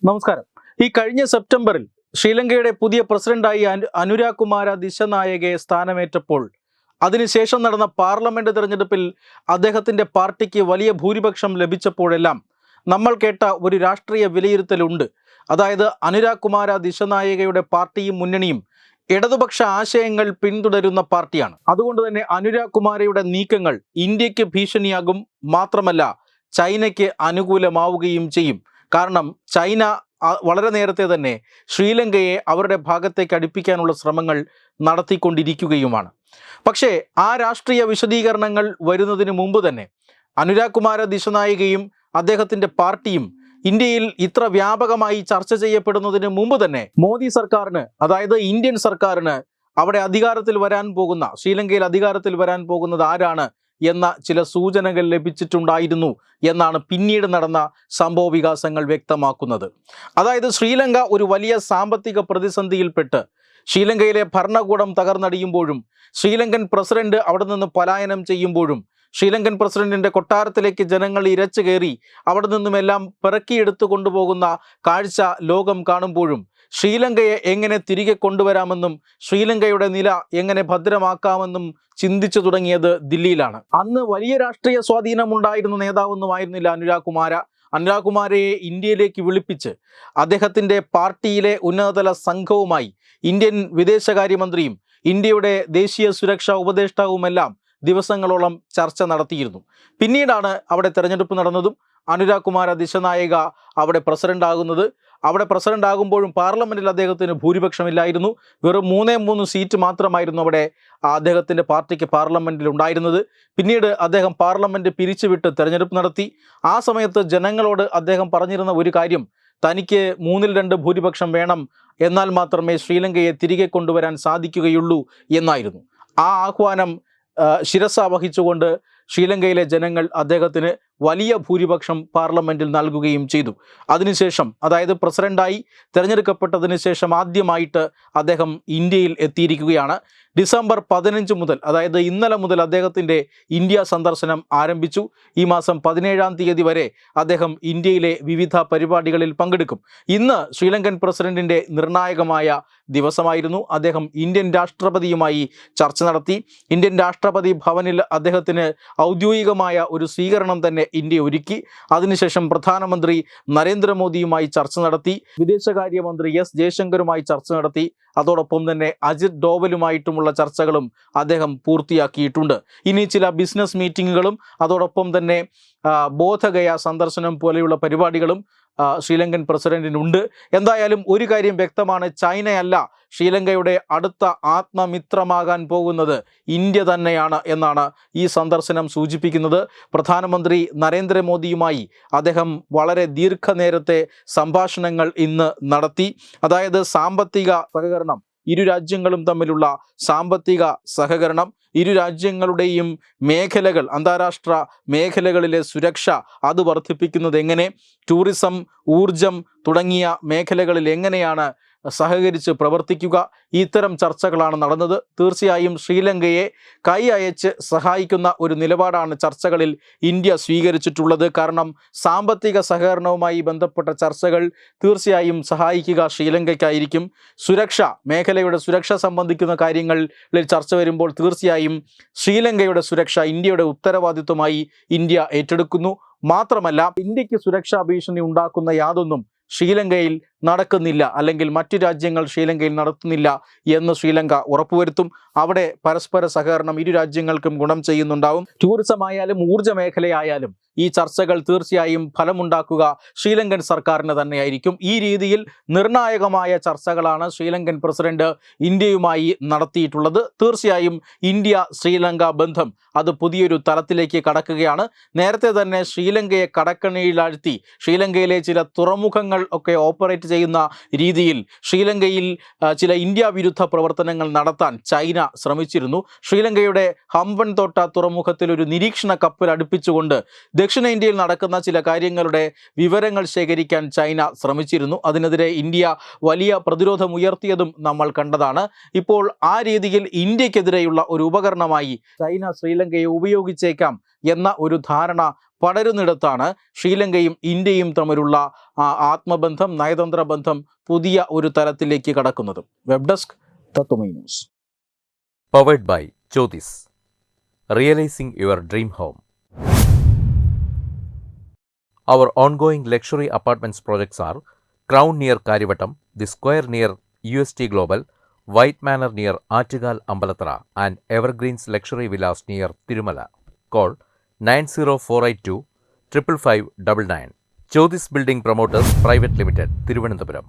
നമസ്കാരം. ഈ കഴിഞ്ഞ സെപ്റ്റംബറിൽ ശ്രീലങ്കയുടെ പുതിയ പ്രസിഡന്റായി അനുരാഗ് കുമാര ദിശനായകയെ സ്ഥാനമേറ്റപ്പോൾ അതിനുശേഷം നടന്ന പാർലമെന്റ് തെരഞ്ഞെടുപ്പിൽ അദ്ദേഹത്തിന്റെ പാർട്ടിക്ക് വലിയ ഭൂരിപക്ഷം ലഭിച്ചപ്പോഴെല്ലാം നമ്മൾ കേട്ട ഒരു രാഷ്ട്രീയ വിലയിരുത്തലുണ്ട്. അതായത് അനുരാഗ് കുമാര ദിശനായകയുടെ പാർട്ടിയും മുന്നണിയും ഇടതുപക്ഷ ആശയങ്ങൾ പിന്തുടരുന്ന പാർട്ടിയാണ്. അതുകൊണ്ട് തന്നെ അനുരാഗ് കുമാരയുടെ നീക്കങ്ങൾ ഇന്ത്യക്ക് ഭീഷണിയാകും, മാത്രമല്ല ചൈനയ്ക്ക് അനുകൂലമാവുകയും ചെയ്യും. കാരണം ചൈന വളരെ നേരത്തെ തന്നെ ശ്രീലങ്കയെ അവരുടെ ഭാഗത്തേക്ക് അടുപ്പിക്കാനുള്ള ശ്രമങ്ങൾ നടത്തിക്കൊണ്ടിരിക്കുകയുമാണ്. പക്ഷേ ആ രാഷ്ട്രീയ വിശദീകരണങ്ങൾ വരുന്നതിന് മുമ്പ് തന്നെ അനുരാഗ് കുമാര ദിശനായകയും അദ്ദേഹത്തിൻ്റെ പാർട്ടിയും ഇന്ത്യയിൽ ഇത്ര വ്യാപകമായി ചർച്ച ചെയ്യപ്പെടുന്നതിന് മുമ്പ് തന്നെ മോദി സർക്കാരിന്, അതായത് ഇന്ത്യൻ സർക്കാരിന് അവിടെ അധികാരത്തിൽ വരാൻ പോകുന്ന, ശ്രീലങ്കയിൽ അധികാരത്തിൽ വരാൻ പോകുന്നത് ആരാണ് എന്ന ചില സൂചനകൾ ലഭിച്ചിട്ടുണ്ടായിരുന്നു എന്നാണ് പിന്നീട് നടന്ന സംഭവ വികാസങ്ങൾ വ്യക്തമാക്കുന്നത്. അതായത് ശ്രീലങ്ക ഒരു വലിയ സാമ്പത്തിക പ്രതിസന്ധിയിൽപ്പെട്ട് ശ്രീലങ്കയിലെ ഭരണകൂടം തകർന്നടിയുമ്പോഴും ശ്രീലങ്കൻ പ്രസിഡന്റ് അവിടെ നിന്ന് പലായനം ചെയ്യുമ്പോഴും ശ്രീലങ്കൻ പ്രസിഡന്റിന്റെ കൊട്ടാരത്തിലേക്ക് ജനങ്ങൾ ഇരച്ചു കയറി അവിടെ നിന്നുമെല്ലാം പിറക്കിയെടുത്തു കൊണ്ടുപോകുന്ന കാഴ്ച ലോകം കാണുമ്പോഴും ശ്രീലങ്കയെ എങ്ങനെ തിരികെ കൊണ്ടുവരാമെന്നും ശ്രീലങ്കയുടെ നില എങ്ങനെ ഭദ്രമാക്കാമെന്നും ചിന്തിച്ചു തുടങ്ങിയത് ദില്ലിയിലാണ്. അന്ന് വലിയ രാഷ്ട്രീയ സ്വാധീനമുണ്ടായിരുന്ന നേതാവൊന്നുമായിരുന്നില്ല അനുരാഗ് കുമാര. അനുരാഗ് കുമാരയെ ഇന്ത്യയിലേക്ക് വിളിപ്പിച്ച് അദ്ദേഹത്തിൻ്റെ പാർട്ടിയിലെ ഉന്നതതല സംഘവുമായി ഇന്ത്യൻ വിദേശകാര്യമന്ത്രിയും ഇന്ത്യയുടെ ദേശീയ സുരക്ഷാ ഉപദേഷ്ടാവുമെല്ലാം ദിവസങ്ങളോളം ചർച്ച നടത്തിയിരുന്നു. പിന്നീടാണ് അവിടെ തെരഞ്ഞെടുപ്പ് നടന്നതും അനുരാഗ് കുമാര ദിശനായക അവിടെ പ്രസിഡന്റ് ആകുന്നത്. അവിടെ പ്രസിഡന്റ് ആകുമ്പോഴും പാർലമെന്റിൽ അദ്ദേഹത്തിന് ഭൂരിപക്ഷമില്ലായിരുന്നു. വെറും 3 സീറ്റ് മാത്രമായിരുന്നു അവിടെ അദ്ദേഹത്തിൻ്റെ പാർട്ടിക്ക് പാർലമെന്റിൽ ഉണ്ടായിരുന്നത്. പിന്നീട് അദ്ദേഹം പാർലമെന്റ് പിരിച്ചുവിട്ട് തെരഞ്ഞെടുപ്പ് നടത്തി. ആ സമയത്ത് ജനങ്ങളോട് അദ്ദേഹം പറഞ്ഞിരുന്ന ഒരു കാര്യം, തനിക്ക് 2/3 ഭൂരിപക്ഷം വേണം, എന്നാൽ മാത്രമേ ശ്രീലങ്കയെ തിരികെ കൊണ്ടുവരാൻ സാധിക്കുകയുള്ളൂ എന്നായിരുന്നു. ആ ആഹ്വാനം ശിരസ വഹിച്ചുകൊണ്ട് ശ്രീലങ്കയിലെ ജനങ്ങൾ അദ്ദേഹത്തിന് വലിയ ഭൂരിപക്ഷം പാർലമെന്റിൽ നൽകുകയും ചെയ്തു. അതിനുശേഷം, അതായത് പ്രസിഡന്റായി തിരഞ്ഞെടുക്കപ്പെട്ടതിന് ശേഷം ആദ്യമായിട്ട് അദ്ദേഹം ഇന്ത്യയിൽ എത്തിയിരിക്കുകയാണ്. ഡിസംബർ 15 മുതൽ, അതായത് ഇന്നലെ മുതൽ അദ്ദേഹത്തിൻ്റെ ഇന്ത്യ സന്ദർശനം ആരംഭിച്ചു. ഈ മാസം 17-ാം തീയതി വരെ അദ്ദേഹം ഇന്ത്യയിലെ വിവിധ പരിപാടികളിൽ പങ്കെടുക്കും. ഇന്ന് ശ്രീലങ്കൻ പ്രസിഡന്റിൻ്റെ നിർണായകമായ ദിവസമായിരുന്നു. അദ്ദേഹം ഇന്ത്യൻ രാഷ്ട്രപതിയുമായി ചർച്ച നടത്തി. ഇന്ത്യൻ രാഷ്ട്രപതി ഭവനിൽ അദ്ദേഹത്തിന് ഔദ്യോഗികമായ ഒരു സ്വീകരണം തന്നെ ഇന്ത്യ ഒരുക്കി. അതിനുശേഷം പ്രധാനമന്ത്രി നരേന്ദ്രമോദിയുമായി ചർച്ച നടത്തി. വിദേശകാര്യമന്ത്രി എസ് ജയശങ്കറുമായി ചർച്ച നടത്തി. അതോടൊപ്പം തന്നെ അജിത് ഡോവലുമായിട്ടുമുള്ള ചർച്ചകളും അദ്ദേഹം പൂർത്തിയാക്കിയിട്ടുണ്ട്. ഇനി ചില ബിസിനസ് മീറ്റിങ്ങുകളും അതോടൊപ്പം തന്നെ ബോധഗയ സന്ദർശനം പോലെയുള്ള പരിപാടികളും ശ്രീലങ്കൻ പ്രസിഡന്റിനുണ്ട്. എന്തായാലും ഒരു കാര്യം വ്യക്തമാണ്, ചൈനയല്ല ശ്രീലങ്കയുടെ അടുത്ത ആത്മമിത്രമാകാൻ പോകുന്നത്, ഇന്ത്യ തന്നെയാണ് എന്നാണ് ഈ സന്ദർശനം സൂചിപ്പിക്കുന്നത്. പ്രധാനമന്ത്രി നരേന്ദ്രമോദിയുമായി അദ്ദേഹം വളരെ ദീർഘനേരത്തെ സംഭാഷണങ്ങൾ ഇന്ന് നടത്തി. അതായത് സാമ്പത്തിക സഹകരണം, ഇരു രാജ്യങ്ങളും തമ്മിലുള്ള സാമ്പത്തിക സഹകരണം, ഇരു രാജ്യങ്ങളുടെയും മേഖലകൾ, അന്താരാഷ്ട്ര മേഖലകളിലെ സുരക്ഷ അത് വർദ്ധിപ്പിക്കുന്നത് എങ്ങനെ, ടൂറിസം, ഊർജം തുടങ്ങിയ മേഖലകളിൽ എങ്ങനെയാണ് സഹകരിച്ച് പ്രവർത്തിക്കുക, ഇത്തരം ചർച്ചകളാണ് നടന്നത്. തീർച്ചയായും ശ്രീലങ്കയെ കൈ അയച്ച് സഹായിക്കുന്ന ഒരു നിലപാടാണ് ചർച്ചകളിൽ ഇന്ത്യ സ്വീകരിച്ചിട്ടുള്ളത്. കാരണം സാമ്പത്തിക സഹകരണവുമായി ബന്ധപ്പെട്ട ചർച്ചകൾ തീർച്ചയായും സഹായിക്കുക ശ്രീലങ്കയ്ക്കായിരിക്കും. സുരക്ഷ മേഖലയുടെ സുരക്ഷ സംബന്ധിക്കുന്ന കാര്യങ്ങളിൽ ചർച്ച വരുമ്പോൾ തീർച്ചയായും ശ്രീലങ്കയുടെ സുരക്ഷ ഇന്ത്യയുടെ ഉത്തരവാദിത്വമായി ഇന്ത്യ ഏറ്റെടുക്കുന്നു. മാത്രമല്ല, ഇന്ത്യക്ക് സുരക്ഷാ ഭീഷണി ഉണ്ടാക്കുന്ന യാതൊന്നും ശ്രീലങ്കയിൽ നടക്കുന്നില്ല, അല്ലെങ്കിൽ മറ്റു രാജ്യങ്ങൾ ശ്രീലങ്കയിൽ നടത്തുന്നില്ല എന്ന് ശ്രീലങ്ക ഉറപ്പുവരുത്തും. അവിടെ പരസ്പര സഹകരണം ഇരു രാജ്യങ്ങൾക്കും ഗുണം ചെയ്യുന്നുണ്ടാവും. ടൂറിസം ആയാലും ഊർജ്ജ മേഖലയായാലും ഈ ചർച്ചകൾ തീർച്ചയായും ഫലമുണ്ടാക്കുക ശ്രീലങ്കൻ സർക്കാരിന് തന്നെയായിരിക്കും. ഈ രീതിയിൽ നിർണായകമായ ചർച്ചകളാണ് ശ്രീലങ്കൻ പ്രസിഡന്റ് ഇന്ത്യയുമായി നടത്തിയിട്ടുള്ളത്. തീർച്ചയായും ഇന്ത്യ ശ്രീലങ്ക ബന്ധം അത് പുതിയൊരു തലത്തിലേക്ക് കടക്കുകയാണ്. നേരത്തെ തന്നെ ശ്രീലങ്കയെ കടക്കണിയിലാഴ്ത്തി ശ്രീലങ്കയിലെ ചില തുറമുഖങ്ങൾ ഒക്കെ ഓപ്പറേറ്റ് ചെയ്യുന്ന രീതിയിൽ ശ്രീലങ്കയിൽ ചില ഇന്ത്യ വിരുദ്ധ പ്രവർത്തനങ്ങൾ നടത്താൻ ചൈന ശ്രമിച്ചിരുന്നു. ശ്രീലങ്കയുടെ ഹംബൻതോട്ട തുറമുഖത്തിൽ ഒരു നിരീക്ഷണ കപ്പൽ അടുപ്പിച്ചുകൊണ്ട് ദക്ഷിണേന്ത്യയിൽ നടക്കുന്ന ചില കാര്യങ്ങളുടെ വിവരങ്ങൾ ശേഖരിക്കാൻ ചൈന ശ്രമിച്ചിരുന്നു. അതിനെതിരെ ഇന്ത്യ വലിയ പ്രതിരോധം ഉയർത്തിയതും നമ്മൾ കണ്ടതാണ്. ഇപ്പോൾ ആ രീതിയിൽ ഇന്ത്യക്കെതിരെയുള്ള ഒരു ഉപകരണമായി ചൈന ശ്രീലങ്കയെ ഉപയോഗിച്ചേക്കാം എന്ന ഒരു ധാരണ പടരുന്നിടത്താണ് ശ്രീലങ്കയും ഇന്ത്യയും തമ്മിലുള്ള ആത്മബന്ധം, നയതന്ത്ര ബന്ധം പുതിയ ഒരു തലത്തിലേക്ക് കടക്കുന്നത്. Web desk Tatwamayi news. Powered by Jyotis. Realizing your dream home. Our ongoing luxury apartments projects are Crown near Karivattam, The Square near UST Global, White Manor near Attigal Ambalathara, and Evergreens Luxury Villas near Tirumala. Call 90482 55599. Jyotis Building Promoters Private Limited, Thiruvananthapuram.